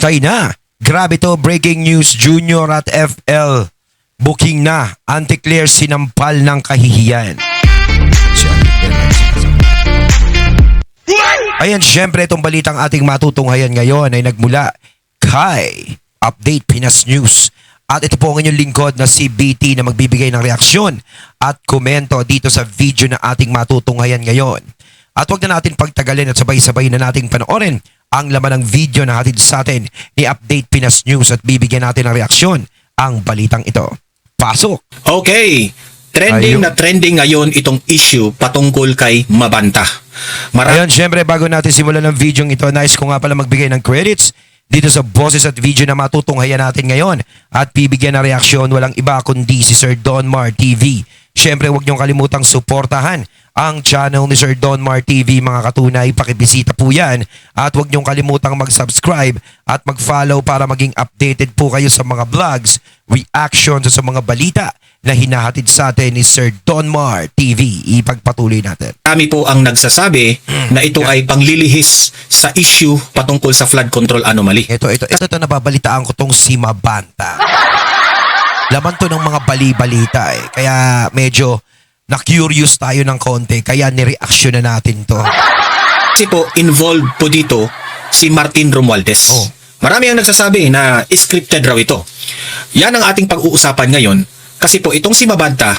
Tayo na. Grabe to, breaking news, Junior at FL. Booking na, Auntie Claire sinampal ng kahihiyan. Si Auntie Claire ang sinasabi. Ayan, syempre itong balitang ating matutunghayan ngayon ay nagmula kay Update Pinas News. At ito po ang inyong lingkod na si BT na magbibigay ng reaksyon at komento dito sa video na ating matutunghayan ngayon. At huwag na natin pagtagalin at sabay-sabay na nating panoorin ang laman ng video na hatid sa atin ni Update Pinas News at bibigyan natin ng reaksyon ang balitang ito. Pasok! Okay, trending na trending ngayon itong issue patungkol kay Mabanta. Ayun, syempre bago natin simulan ng video ito, nice ko nga pala magbigay ng credits dito sa boses at video na matutunghayan natin ngayon at bibigyan ng reaksyon walang iba kundi si Sir Don Mar TV. Syempre huwag niyong kalimutang suportahan ang channel ni Sir Don Mar TV mga katunay, pakibisita po yan at huwag niyong kalimutang mag-subscribe at mag-follow para maging updated po kayo sa mga vlogs, reactions sa mga balita na hinahatid sa atin ni Sir Don Mar TV. Ipagpatuloy natin. Kami po ang nagsasabi na ito ay panglilihis sa issue patungkol sa flood control anomaly. Ito nababalitaan ko tong si Mabanta. Laman to ng mga bali-balita eh. Kaya medyo na-curious tayo ng konti. Kaya nireaksyon na natin to. Kasi po, involved po dito si Martin Romualdez. Oh. Marami ang nagsasabi na scripted raw ito. Yan ang ating pag-uusapan ngayon. Kasi po, itong si Mabanta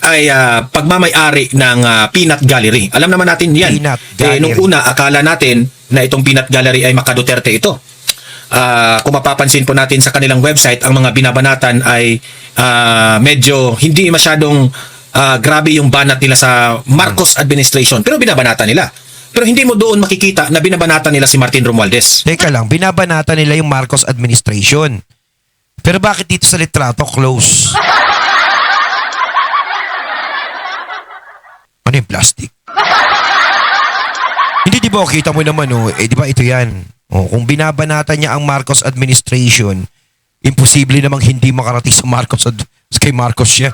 ay pagmamay-ari ng Peanut Gallery. Alam naman natin yan. Peanut Gallery. Nung una, akala natin na itong Peanut Gallery ay Maka-Duterte ito. Kung mapapansin po natin sa kanilang website, ang mga binabanatan ay medyo hindi masyadong grabe yung banat nila sa Marcos administration. Pero binabanatan nila. Pero hindi mo doon makikita na binabanatan nila si Martin Romualdez. Teka lang, binabanatan nila yung Marcos administration. Pero bakit dito sa litrato close? Ano yung plastic? Hindi, di ba? Kita mo naman, oh. Eh, di ba ito yan? Oh, kung binabanatan niya ang Marcos administration, imposible namang hindi makarating sa Marcos kay Marcos siya.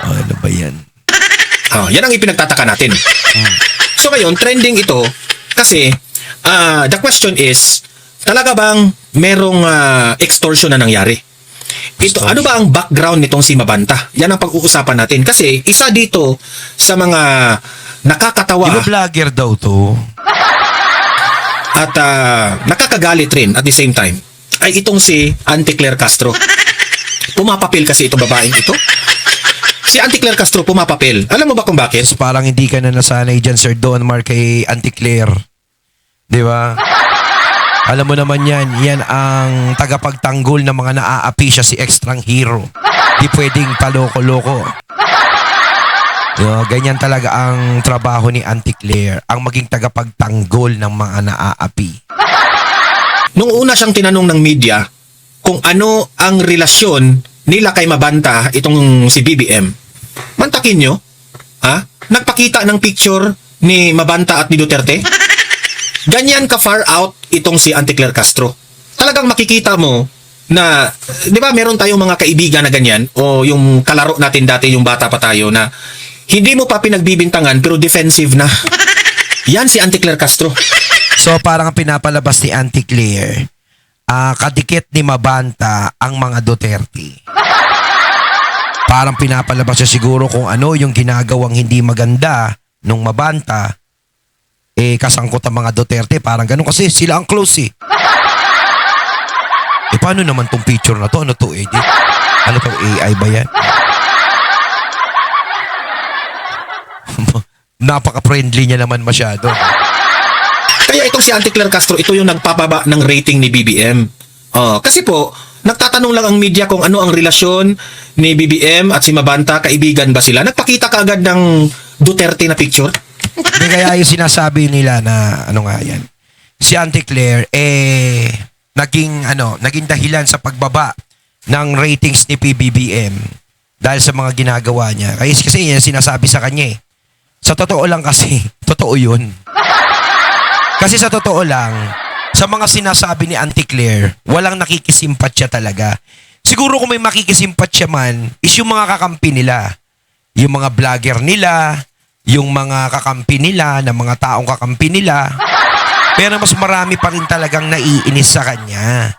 Ano ba yan? Yan ang ipinagtataka natin. So ngayon, trending ito kasi the question is, talaga bang merong extortion na nangyari? Ito, ano ba ang background nitong si Mabanta? Yan ang pag-uusapan natin. Kasi isa dito sa mga nakakatawa. Di ba vlogger daw to? At nakakagalit rin at the same time ay itong si Auntie Claire Castro. Pumapapil kasi itong babaeng ito. Si Auntie Claire Castro pumapapil. Alam mo ba kung bakit? Parang hindi ka na nasanay dyan, Sir Don Mar, kay Auntie Claire. Di ba? Alam mo naman yan ang tagapagtanggol ng mga naaapi siya si extrang hero. Di pwedeng paloko-loko. Ganyan talaga ang trabaho ni Auntie Claire, ang maging tagapagtanggol ng mga naaapi. Nung una siyang tinanong ng media kung ano ang relasyon nila kay Mabanta, itong si BBM. Mantakin nyo? Nagpakita ng picture ni Mabanta at ni Duterte? Ganyan ka far out itong si Auntie Claire Castro. Talagang makikita mo na, di ba meron tayong mga kaibigan na ganyan o yung kalaro natin dati yung bata pa tayo na hindi mo pa pinagbibintangan pero defensive na. Yan si Auntie Claire Castro. So parang pinapalabas ni Auntie Claire, kadikit ni Mabanta ang mga Duterte. Parang pinapalabas siya siguro kung ano yung ginagawang hindi maganda nung Mabanta, kasangkot ang mga Duterte. Parang ganun kasi sila ang close eh. Paano naman tong picture na to? Ano to, edit? Ano to, AI ba yan? Napaka-friendly niya naman masyado. Kaya itong si Auntie Claire Castro, ito yung nagpapaba ng rating ni BBM. Kasi po, nagtatanong lang ang media kung ano ang relasyon ni BBM at si Mabanta, kaibigan ba sila? Nagpakita ka agad ng Duterte na picture? Hindi, kaya yung sinasabi nila na ano nga yan. Si Auntie Claire, naging dahilan sa pagbaba ng ratings ni PBBM dahil sa mga ginagawa niya. Kasi yan sinasabi sa kanya eh. Sa totoo lang kasi, totoo yun. Kasi sa totoo lang, sa mga sinasabi ni Auntie Claire, walang nakikisimpatya talaga. Siguro kung may makikisimpatya man, is yung mga kakampi nila. Yung mga vlogger nila, yung mga kakampi nila, na mga taong kakampi nila. Pero mas marami pa rin talagang naiinis sa kanya.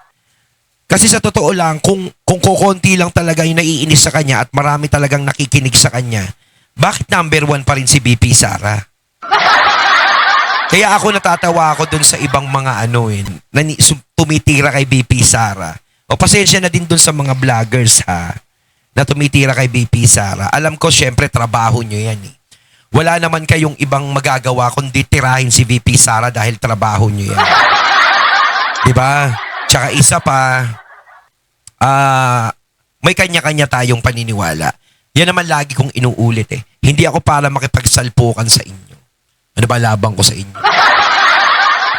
Kasi sa totoo lang, kung kukonti lang talaga yung naiinis sa kanya at marami talagang nakikinig sa kanya, bakit number 1 pa rin si BP Sara? Kaya ako natatawa ako dun sa ibang mga tumitira kay BP Sara. O pasensya na din dun sa mga vloggers na tumitira kay BP Sara. Alam ko syempre trabaho nyo yan eh. Wala naman kayong ibang magagawa kundi tirahin si VP Sara dahil trabaho nyo yan. Diba? Tsaka isa pa, may kanya-kanya tayong paniniwala. Yan naman lagi kong inuulit eh. Hindi ako para makipagsalpukan sa inyo. Ano ba labang ko sa inyo?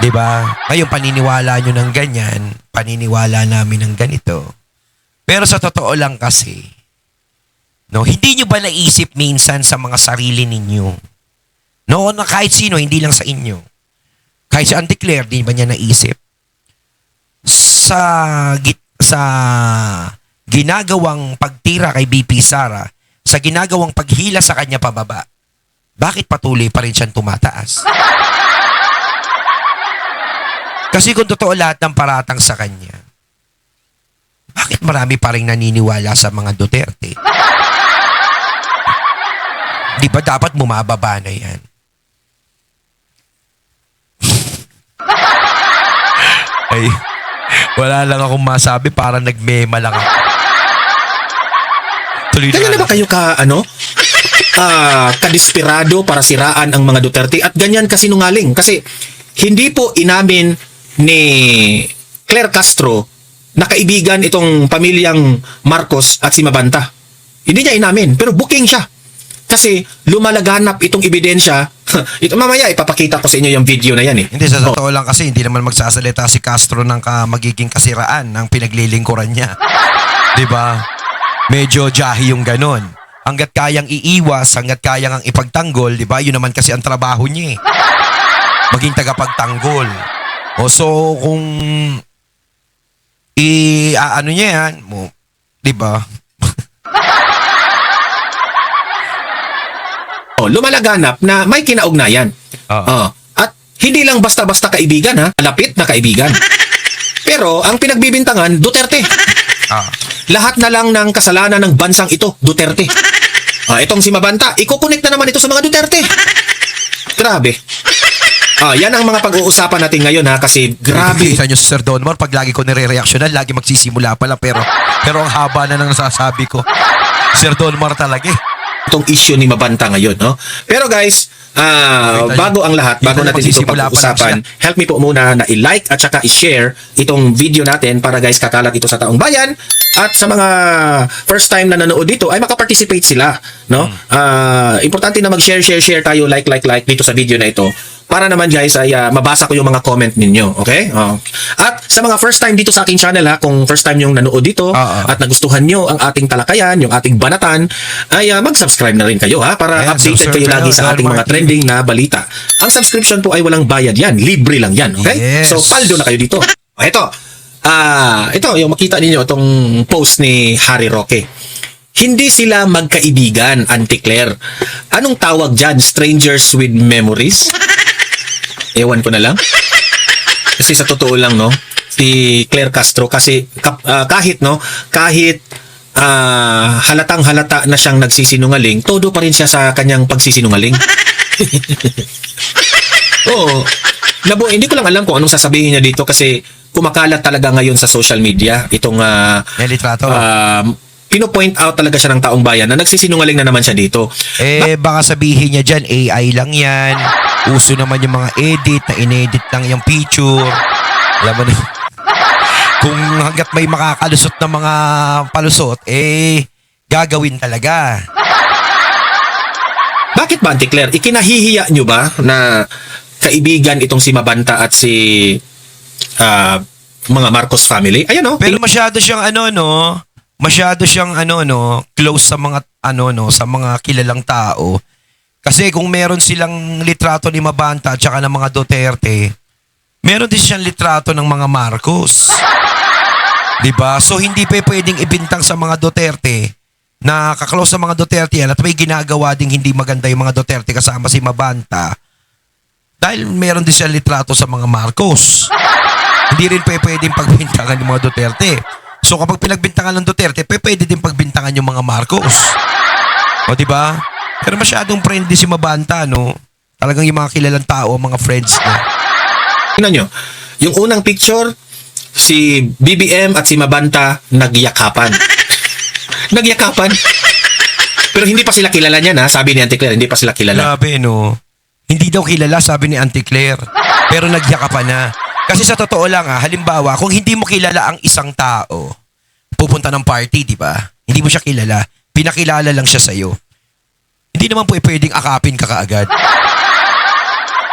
Diba? Ngayon paniniwala nyo ng ganyan, paniniwala namin ng ganito. Pero sa totoo lang kasi, no, hindi nyo ba naisip minsan sa mga sarili ninyo? No, na kahit sino, hindi lang sa inyo. Kahit si Auntie Claire, di ba niya naisip? Sa ginagawang pagtira kay BP Sara, sa ginagawang paghila sa kanya pababa, bakit patuloy pa rin siyang tumataas? Kasi kung totoo lahat ng paratang sa kanya, bakit marami pa rin naniniwala sa mga Duterte? Di ba dapat bumababa na yan? Ay, wala lang akong masabi, parang nagmema lang ako. Tuloy Ganyan na ba kayo kadesperado para siraan ang mga Duterte at ganyan kasinungaling? Kasi hindi po inamin ni Claire Castro na kaibigan itong pamilyang Marcos at si Mabanta. Hindi niya inamin, pero booking siya. Kasi lumalaganap itong ebidensya. Ito mamaya ipapakita ko sa inyo yung video na yan eh. Hindi, sa totoo lang kasi hindi naman magsasalita si Castro ng magiging kasiraan ng pinaglilingkuran niya. Di ba? Medyo jahi yung ganon. Hanggat kayang iiwas, hanggat kayang ang ipagtanggol, di ba? Yun naman kasi ang trabaho niya eh. Maging tagapagtanggol. O so, kung niya yan, di ba? Lumalaganap na may kinaugnayan. At hindi lang basta-basta kaibigan malapit na kaibigan. Pero ang pinagbibintangan, Duterte. Lahat na lang ng kasalanan ng bansang ito, Duterte. Itong si Mabanta, ikukunik na naman ito sa mga Duterte. Grabe. Yan ang mga pag-uusapan natin ngayon kasi grabe. Kita nyo si Sir Donmar, pag lagi ko nire-reactionan, lagi magsisimula pala pero ang haba na ng nasasabi ko. Sir Donmar talaga eh. Itong issue ni Mabanta ngayon, no? Pero guys, bago ang lahat, bago natin ito pag-uusapan, help me po muna na i-like at saka i-share itong video natin para guys kakalat ito sa taong bayan. At sa mga first time na nanood dito ay makaparticipate sila, no? Importante na mag-share tayo, like dito sa video na ito. Para naman guys ay mabasa ko yung mga comment ninyo, okay? At sa mga first time dito sa aking channel kung first time yung nanood dito at nagustuhan nyo ang ating talakayan, yung ating banatan, ay mag-subscribe na rin kayo para updated kayo lagi sa ating mga trending na balita. Ang subscription po ay walang bayad yan, libre lang yan, okay? Yes. So paldo na kayo dito. Ito yung makita ninyo itong post ni Harry Roque. Hindi sila magkaibigan, Auntie Claire. Anong tawag dyan? Strangers with memories? Ewan ko na lang. Kasi sa totoo lang, no, si Claire Castro kasi kahit halatang halata na siyang nagsisinungaling, todo pa rin siya sa kanyang pagsisinungaling. Oo. Hindi ko lang alam kung anong sasabihin niya dito kasi kumakalat talaga ngayon sa social media itong litrato. Pino-point out talaga siya ng taong bayan na nagsisinungaling na naman siya dito. Baka sabihin niya dyan, AI lang yan. Uso naman yung mga edit, na inedit lang yung picture. Alam mo na, kung hanggat may makakalusot na mga palusot, gagawin talaga. Bakit ba, Auntie Claire? Ikinahihiya nyo ba na kaibigan itong si Mabanta at si mga Marcos family? Ayan Pero masyado siyang close sa mga sa mga kilalang tao. Kasi kung meron silang litrato ni Mabanta at saka ng mga Duterte, meron din siyang litrato ng mga Marcos. 'Di ba? So hindi pa pwedeng ibintang sa mga Duterte na kaklose sa mga Duterte yan at may ginagawa ding hindi maganda yung mga Duterte kasama si Mabanta Dahil meron din siya litrato sa mga Marcos. Hindi rin pwedeng pagbintangan yung mga Duterte. So kapag pinagbintangan ng Duterte, pwede din pagbintangan yung mga Marcos. O diba? Pero masyadong friendly si Mabanta, no? Talagang yung mga kilalang tao, mga friends niya. Tingnan nyo, yung unang picture, si BBM at si Mabanta nagyakapan. Nagyakapan. Pero hindi pa sila kilala niyan, ha? Sabi ni Auntie Claire, hindi pa sila kilala. Grabe, no? Hindi daw kilala, sabi ni Auntie Claire. Pero nagyakapan na. Kasi sa totoo lang, halimbawa, kung hindi mo kilala ang isang tao, pupunta ng party, di ba? Hindi mo siya kilala. Pinakilala lang siya sa'yo. Hindi naman po pwedeng akapin ka kaagad.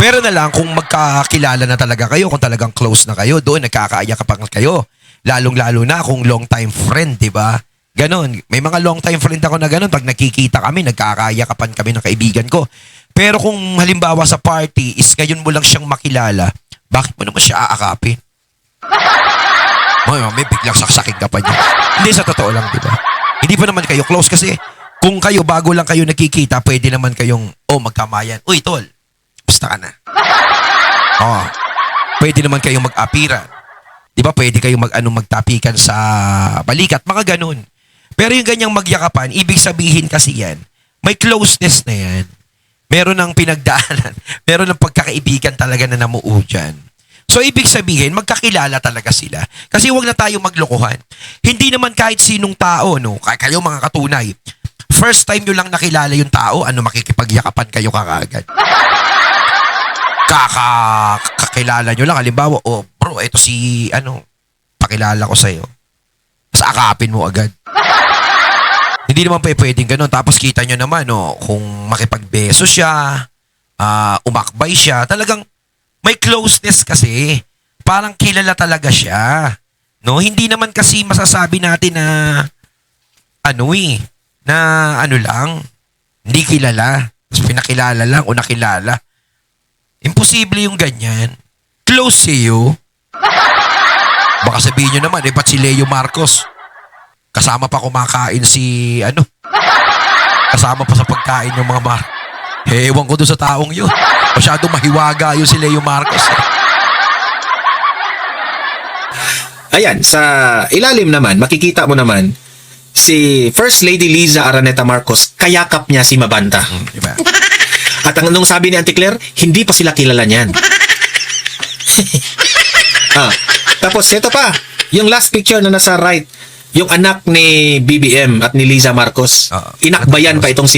Pero na lang kung magkakilala na talaga kayo, kung talagang close na kayo, doon nagkakaayakapan kayo. Lalong-lalo na kung long time friend, di ba? Ganon. May mga long time friend ako na ganon. Pag nakikita kami, nagkakaayakapan kami ng kaibigan ko. Pero kung halimbawa sa party is ngayon mo lang siyang makilala, bakit mo naman siya aakapin? May biglang saksakin ka pa niya. Hindi, sa totoo lang, di ba? Hindi pa naman kayo close kasi kung kayo bago lang kayo nakikita, pwede naman kayong, magkamayan. Uy, tol, basta ka na. Pwede naman kayong mag-apiran. Di ba? Pwede kayong magtapikan sa balikat, mga ganun. Pero yung ganyang magyakapan, ibig sabihin kasi yan, may closeness na yan. Meron ng pinagdaanan. Meron ng pagkakaibigan talaga na namuo dyan. So, ibig sabihin, magkakilala talaga sila. Kasi huwag na tayo maglokohan. Hindi naman kahit sinong tao, no? Kayo mga katunay. First time nyo lang nakilala yung tao, makikipagyakapan kayo kakaagad. Kakilala nyo lang. Halimbawa, bro, ito si, pakilala ko sa'yo. Mas akapin mo agad. Hindi naman pwedeng ganun. Tapos kita nyo naman, kung makipagbeso siya, umakbay siya, talagang may closeness kasi. Parang kilala talaga siya. No? Hindi naman kasi masasabi natin na, lang, hindi kilala. Tapos pinakilala lang o nakilala. Imposible yung ganyan. Close sa'yo. Baka sabihin nyo naman, ba't si Leo Marcos? Kasama pa kumakain si, kasama pa sa pagkain ng mga ewan ko doon sa taong yun. Masyadong mahiwaga yun si Leo Marcos. Ayan, sa ilalim naman, makikita mo naman, si First Lady Liza Araneta Marcos, kayakap niya si Mabanta. Diba? At nung sabi ni Auntie Claire, hindi pa sila kilala niyan. Tapos ito pa, yung last picture na nasa right, yung anak ni BBM at ni Liza Marcos, inakbayan pa itong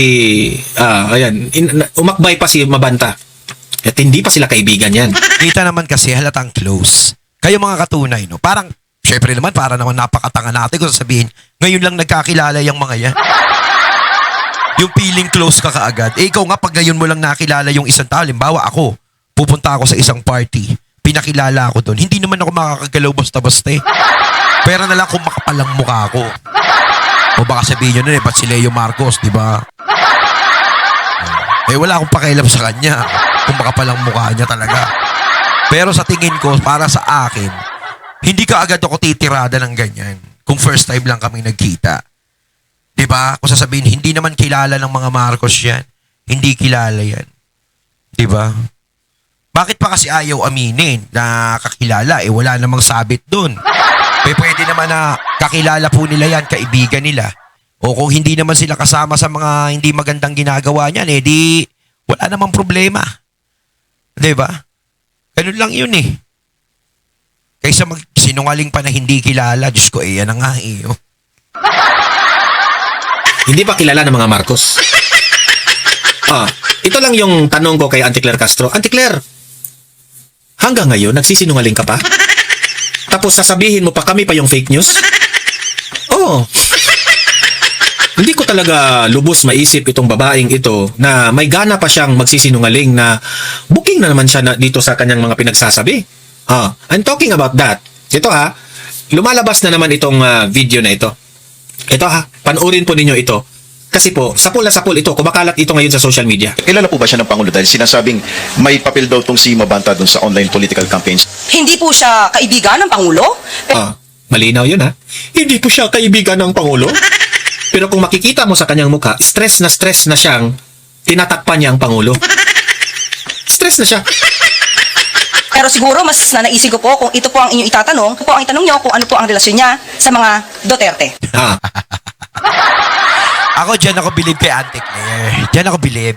umakbay pa si Mabanta. At hindi pa sila kaibigan yan. Kita naman kasi halatang close. Kayo mga katunay, no? Parang, syempre naman, para naman napakatanga natin kung sasabihin, ngayon lang nagkakilala yung mga yan. Yung feeling close ka kaagad. Ikaw nga, pag ngayon mo lang nakilala yung isang tao, limbawa ako, pupunta ako sa isang party, pinakilala ako doon, hindi naman ako makakagalaw basta-basta eh. Pera na lang kung makapalang mukha ko. O baka sabihin nyo na ba't si Leo Marcos, di ba? Wala akong pakialam sa kanya kung makapalang mukha niya talaga. Pero sa tingin ko, para sa akin, hindi ka agad ako titirada ng ganyan kung first time lang kami nagkita. Di ba? Kung sasabihin, hindi naman kilala ng mga Marcos yan. Hindi kilala yan. Di ba? Bakit pa kasi ayaw aminin na kakilala? Wala namang sabit dun. Pwede naman na kakilala po nila yan, kaibigan nila. O kung hindi naman sila kasama sa mga hindi magandang ginagawa niyan, di wala namang problema. Diba? Ganun lang yun eh. Kaysa sinungaling pa na hindi kilala, Diyos ko, yan na nga eh. Hindi pa kilala ng mga Marcos. Ito lang yung tanong ko kay Auntie Claire Castro. Auntie Claire, hanggang ngayon, nagsisinungaling ka pa? Tapos sasabihin mo pa kami pa yung fake news? Oo. Hindi ko talaga lubos maisip itong babaeng ito na may gana pa siyang magsisinungaling na booking na naman siya dito sa kanyang mga pinagsasabi. I'm talking about that. Ito lumalabas na naman itong video na ito. Ito panoorin po ninyo ito. Kasi po, sapul na sapul ito, kumakalat ito ngayon sa social media. Kilala po ba siya ng Pangulo dahil sinasabing may papel daw tong si Mabanta dun sa online political campaigns? Hindi po siya kaibigan ng Pangulo? Malinaw yun Hindi po siya kaibigan ng Pangulo. Pero kung makikita mo sa kanyang mukha, stress na siyang tinatakpan niya ang Pangulo. Stress na siya. Pero siguro mas nanaisin ko po kung ito po ang inyong itatanong, kung po ang itanong nyo kung ano po ang relasyon niya sa mga Duterte. Ah, Ako dyan ako believe kay Auntie Claire. Dyan ako believe.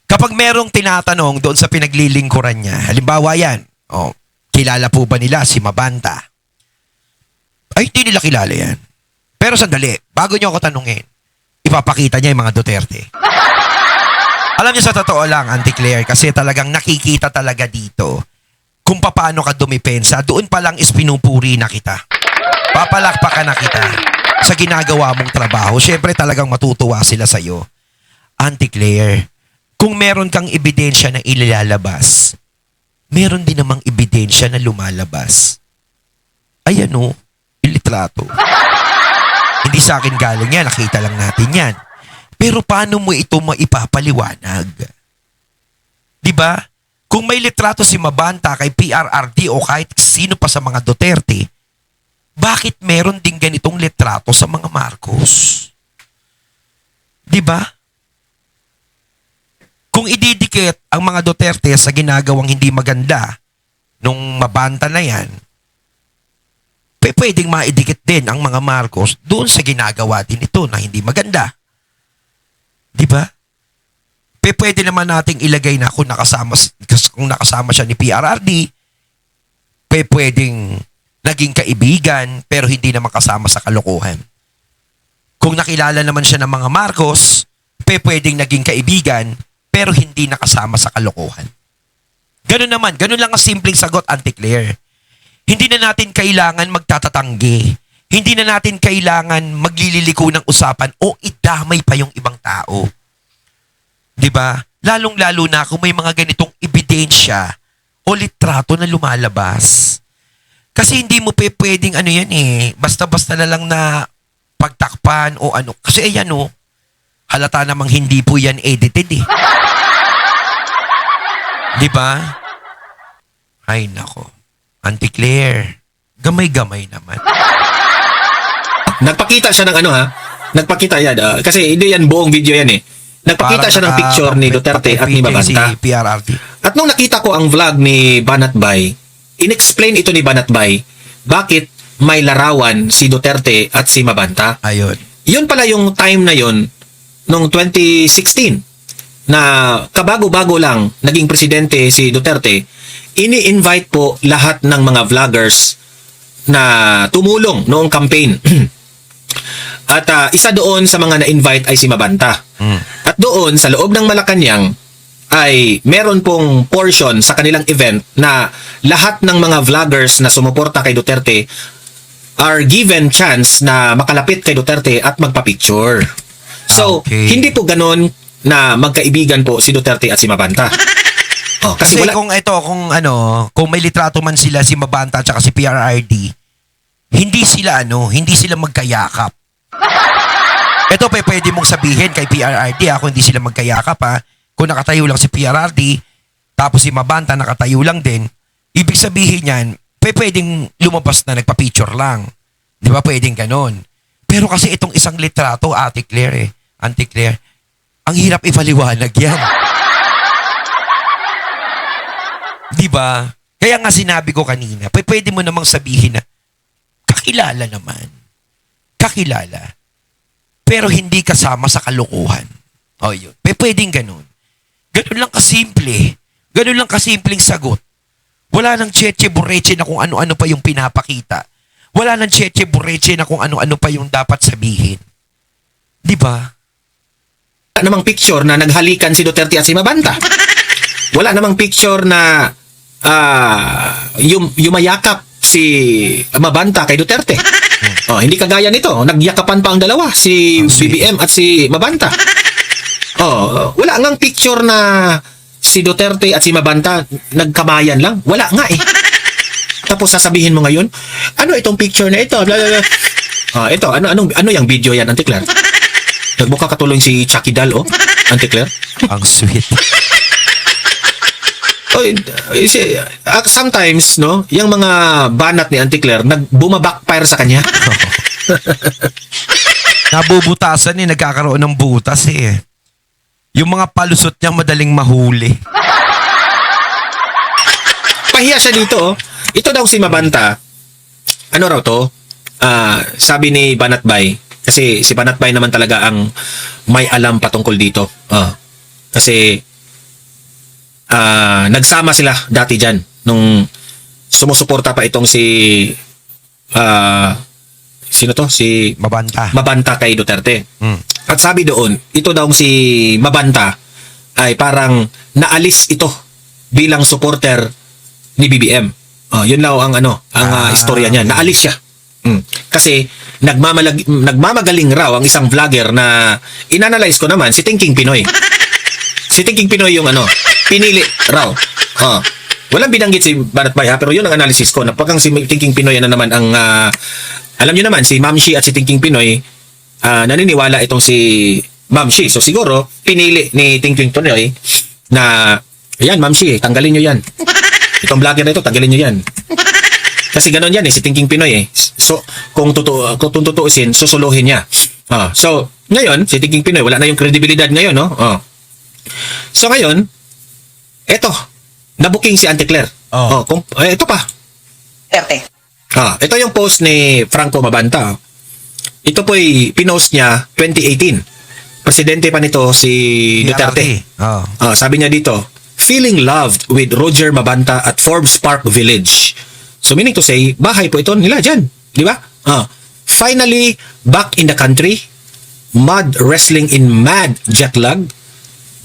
Kapag merong tinatanong doon sa pinaglilingkuran niya, halimbawa yan, kilala po ba nila si Mabanta? Ay, hindi nila kilala yan. Pero sandali, bago niyo ako tanungin, ipapakita niya yung mga Duterte. Alam niyo sa totoo lang, Auntie Claire, kasi talagang nakikita talaga dito kung paano ka dumipensa. Doon pa lang is pinupuri na kita. Papalakpakan na kita sa ginagawa mong trabaho. Siyempre talagang matutuwa sila sa'yo. Auntie Claire, kung meron kang ebidensya na ilalabas, meron din namang ebidensya na lumalabas. Ayan o, yung litrato. Hindi sa akin galing yan, nakita lang natin yan. Pero paano mo ito maipapaliwanag? Diba? Kung may litrato si Mabanta kay PRRD o kahit sino pa sa mga Duterte, bakit meron din ganitong litrato sa mga Marcos? Diba? Kung ididikit ang mga Duterte sa ginagawang hindi maganda nung Mabanta na yan, pwedeng maidikit din ang mga Marcos doon sa ginagawa din ito na hindi maganda. Di ba? Pwede naman nating ilagay na kung nakasama siya ni PRRD, pwedeng naging kaibigan pero hindi naman kasama sa kalokohan. Kung nakilala naman siya ng mga Marcos, pwedeng naging kaibigan pero hindi nakasama sa kalokohan. Ganun naman, ganun lang ang simpleng sagot, Auntie Claire. Hindi na natin kailangan magtatatanggi. Hindi na natin kailangan maglililiko ng usapan o idamay pa yung ibang tao. 'Di ba? Lalong-lalo na kung may mga ganitong ebidensya o litrato na lumalabas. Kasi hindi mo pwedeng ano yan basta-basta na lang na pagtakpan o ano. Kasi ayan halata namang hindi po yan edited 'Di ba? Ay nako. Auntie Claire, gamay-gamay naman. nagpakita siya ng nagpakita yan. Kasi hindi yan buong video yan Nagpakita siya ng picture ni Duterte at ni Mabanta. Si PRRD. At nung nakita ko ang vlog ni Banatbay, in-explain ito ni Banatbay bakit may larawan si Duterte at si Mabanta. Ayun. Yun pala yung time na yun, nung 2016, na kabago-bago lang naging presidente si Duterte, ini-invite po lahat ng mga vloggers na tumulong noong campaign. At isa doon sa mga na-invite ay si Mabanta. At doon sa loob ng Malacanang ay meron pong portion sa kanilang event na lahat ng mga vloggers na sumuporta kay Duterte are given chance na makalapit kay Duterte at magpa-picture. So, Okay. hindi po ganun na magkaibigan po si Duterte at si Mabanta. Kasi Kasi wala, kung may litrato man sila si Mabanta at si PRRD, hindi sila magkayakap. Ito pwede mong sabihin kay PRRD kung hindi sila magkayakap kung nakatayo lang si PRRD tapos si Mabanta nakatayo lang din, ibig sabihin yan, pwedeng lumabas na nagpa-picture lang. Di ba? Pwedeng ganon. Pero kasi itong isang litrato, Auntie Claire ang hirap ipaliwanag yan. Di ba? Kaya nga sinabi ko kanina, pwede mo namang sabihin na kakilala naman. Kakilala. Pero hindi kasama sa kalokohan. Yun. Pwedeng ganun. Ganun lang kasimple. Ganun lang kasimpleng sagot. Wala nang cheche bureche na kung ano-ano pa yung pinapakita. Wala nang cheche bureche na kung ano-ano pa yung dapat sabihin. Di ba? namang picture na naghalikan si Duterte at si Mabanta. Wala namang picture na yumayakap si Mabanta kay Duterte. Hindi kagaya nito. Nagyakapan pa ang dalawa, si BBM at si Mabanta. Wala ngang picture na si Duterte at si Mabanta nagkamayan lang. Wala nga eh. Tapos sasabihin mo ngayon, ano itong picture na ito? Blah, blah, blah. Ito, ano yung video yan, Auntie Claire? Nagmukha katulong si Chucky Dal, Auntie Claire. Ang sweet. Sometimes, no, yung mga banat ni Auntie Claire, bumabakfire sa kanya. Nabubutasan nagkakaroon ng butas Yung mga palusot niya madaling mahuli. Pahiya siya dito. Oh. Ito daw si Mabanta. Ano raw to? Sabi ni Banatbay, kasi si Banatbay naman talaga ang may alam patungkol dito. Kasi nagsama sila dati dyan nung sumusuporta pa itong si sino to? Si Mabanta. Mabanta kay Duterte. Mm. At sabi doon, ito daw si Mabanta ay parang naalis ito bilang supporter ni BBM. Yun lang ang istorya niya. Naalis siya. Kasi nagmamagaling raw ang isang vlogger na inanalyze ko naman si Thinking Pinoy. Si Thinking Pinoy yung pinili raw. Walang binanggit si Banatbay pero yun ang analysis ko. Napakang si Thinking Pinoy naman ang alam niyo naman si Mamshi at si Thinking Pinoy naniniwala itong si Mamshi. So siguro pinili ni Thinking Pinoy na ayan Mamshi, tanggalin niyo yan. Itong vlogger na ito, tanggalin niyo yan. Kasi ganoon yan si Thinking Pinoy So kung tutuusin, susuluhin niya. So ngayon si Thinking Pinoy wala na yung kredibilidad ngayon, no? So ngayon, eto, nabuking si Auntie Claire. Ito pa. Duterte. Ito yung post ni Franco Mabanta. Ito po'y pinost niya 2018. Presidente pa nito si Duterte. Sabi niya dito, feeling loved with Roger Mabanta at Forbes Park Village. So meaning to say, bahay po ito nila dyan. Di ba? Finally, back in the country, mud wrestling in mad jet lag,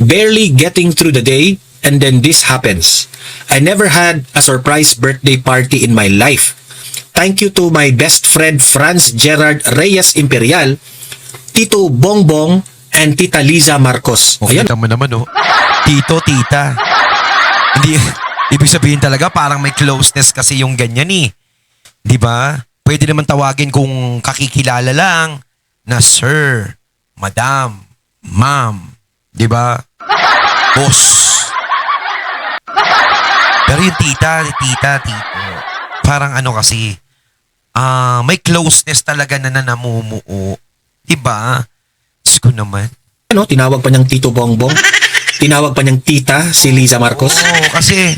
barely getting through the day, and then this happens. I never had a surprise birthday party in my life. Thank you to my best friend Franz Gerard Reyes Imperial, Tito Bongbong, and Tita Liza Marcos. Okay, Ayan. mo naman, Tito, tita. Hindi, ibig sabihin talaga parang may closeness kasi yung ganyan Di ba? Pwede naman tawagin kung kakikilala lang na sir, madam, ma'am. Di ba? Boss. Pero yung tita, tito, parang kasi, may closeness talaga na namumuo. Diba? Diyos ko naman. Tinawag pa niyang Tito Bongbong. Tinawag pa niyang tita si Liza Marcos. Oo, kasi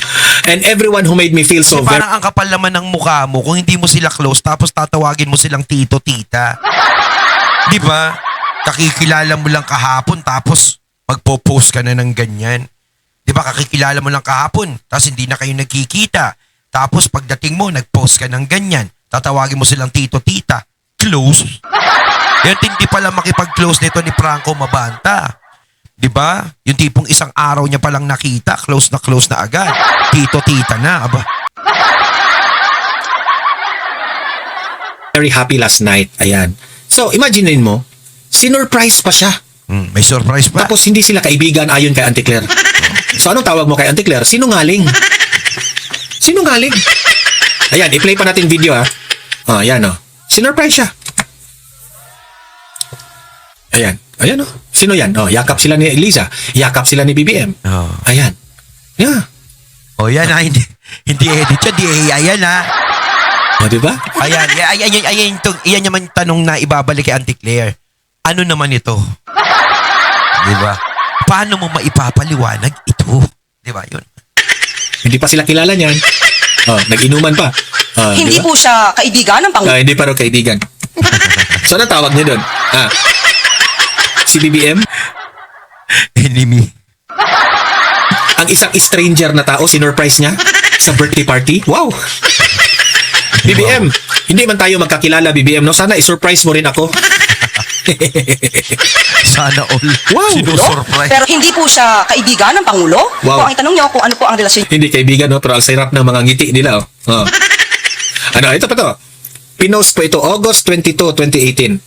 And everyone who made me feel so very... parang ang kapal naman ng mukha mo kung hindi mo sila close tapos tatawagin mo silang tito, tita. Diba? Kakikilala mo lang kahapon tapos magpo-post ka na ng ganyan. Diba? Kakikilala mo lang kahapon tapos hindi na kayo nagkikita. Tapos pagdating mo, nag-post ka ng ganyan. Tatawagin mo silang tito, tita. Close. Yan, hindi pala makipag-close nito ni Franco Mabanta. Diba? Yung tipong isang araw niya palang nakita, close na agad. Tito, tita na. Aba. very happy last night. Ayan. So, imaginein mo, sinurprise pa siya. May surprise pa. Tapos hindi sila kaibigan ayon kay Auntie Claire. So, anong tawag mo kay Auntie Claire? Sinungaling. Sinungaling. Ayan, i-play pa natin video ha. Ayan sinurprise siya. Ayan. Ayan Sino yan? Yakap sila ni Eliza. Yakap sila ni BBM. Ayan. Yeah. Yan ha. Hindi edit yan. Di AI yan ha. Diba? Ayan naman yung tanong na ibabalik kay Auntie Claire. Ano naman ito? Diba? Paano mo maipapaliwanag ito? Diba yun? Hindi pa sila kilala niyan. Nag-inuman pa. Hindi diba? po siya kaibigan ng Pangulo. Hindi pa rin kaibigan. So, anong tawag niya doon? Si BBM? Enemy. Ang isang stranger na tao, sinurprise niya sa birthday party? Wow! BBM, hindi man tayo magkakilala, BBM, no? Sana i-surprise mo rin ako. Sana all. Wow! Sinusurprise. Pero hindi po siya kaibigan ng Pangulo. Wow. Kung ang itanong niyo kung ano po ang relasyon Hindi kaibigan, no? Pero ang sarap ng mga ngiti nila, ito pa to. Pinost po ito, August 22, 2018.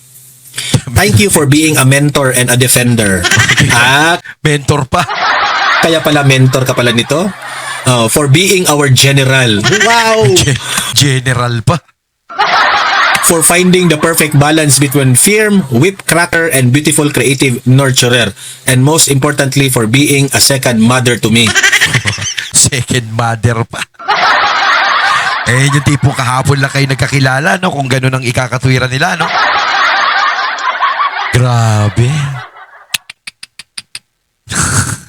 Thank you for being a mentor and a defender. At Mentor pa. kaya pala mentor ka pala nito? For being our general. Wow! General pa. For finding the perfect balance between firm, whip cracker, and beautiful creative nurturer. And most importantly, for being a second mother to me. Second mother pa. Yung tipong kahapon lang kayo nagkakilala, no? Kung gano'n ang ikakatwiran nila, no? Grabe.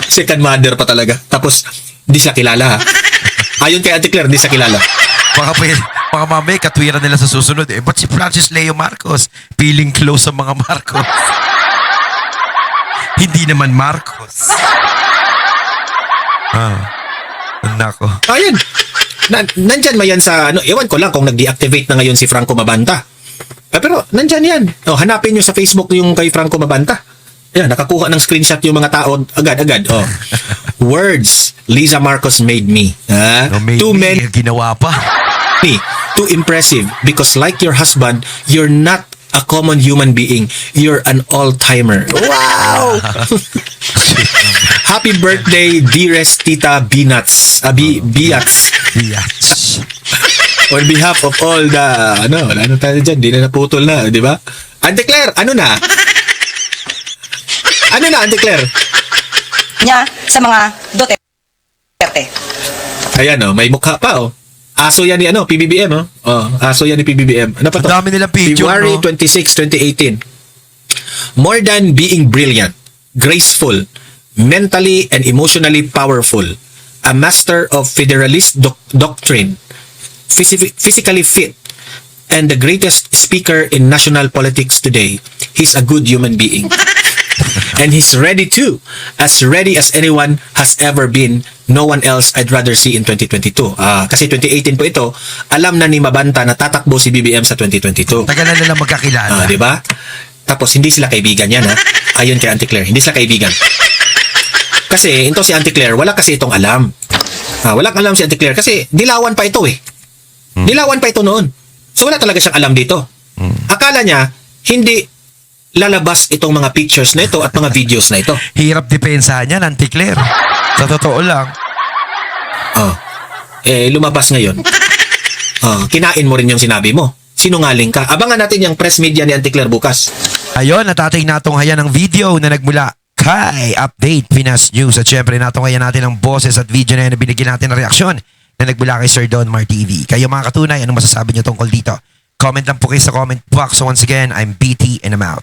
Second mother pa talaga. Tapos, hindi siya kilala ha. Ayon kay Ate Claire, hindi sa kilala. Baka mamaya katwiran nila sa susunod eh. Ba't si Francis Leo Marcos feeling close sa mga Marcos? Hindi naman Marcos. Nako. Ayan. Nandyan ba yan sa, ewan ko lang kung nag-deactivate na ngayon si Franco Mabanta. Pero nandyan yan. Hanapin nyo sa Facebook yung kay Franco Mabanta. Ayan, nakakuha ng screenshot yung mga tao agad-agad. Words, Liza Marcos made me. Too many, Ginawa pa. too impressive because like your husband, you're not a common human being. You're an all-timer. Wow! Happy birthday, dearest Tita Binats. Biats. Yes. On behalf of all the, wala na tayo dyan, di na naputol na, di ba? Auntie Claire, ano na? Ano na, Auntie Claire? Niya sa mga Duterte. Ayan, may mukha pa, Aso yan ni, PBBM, aso yan ni PBBM. Ano pa to? Ang dami nilang picture, February no? 26, 2018. More than being brilliant, graceful, mentally and emotionally powerful, a master of federalist doctrine, physically fit, and the greatest speaker in national politics today, he's a good human being. And he's ready too, as ready as anyone has ever been. No one else I'd rather see in 2022. Kasi 2018 po ito, alam na ni Mabanta na tatakbo si BBM sa 2022. Tagal na nila magkakilala. Di ba? Tapos hindi sila kaibigan yan, Ayon kay Auntie Claire, hindi sila kaibigan. Kasi ito si Auntie Claire, wala kasi itong alam. Walang alam si Auntie Claire kasi dilawan pa ito Dilawan pa ito noon. So wala talaga siyang alam dito. Akala niya, hindi lalabas itong mga pictures na ito at mga videos na ito. Hirap depensahan yan, Auntie Claire. Sa totoo lang. Lumabas ngayon. Kinain mo rin yung sinabi mo. Sinungaling ka. Abangan natin yung press media ni Auntie Claire bukas. Ayun, natatay natunghayan ng video na nagmula kay Update Pinas News. At syempre, natunghayan natin ang boses at video na yun na binigyan natin ng reaksyon na nagmula kay Sir Don Mar TV. Kayo mga katunay, anong masasabi nyo tungkol dito? Comment lang po kayo sa comment box. So once again, I'm BT and I'm out.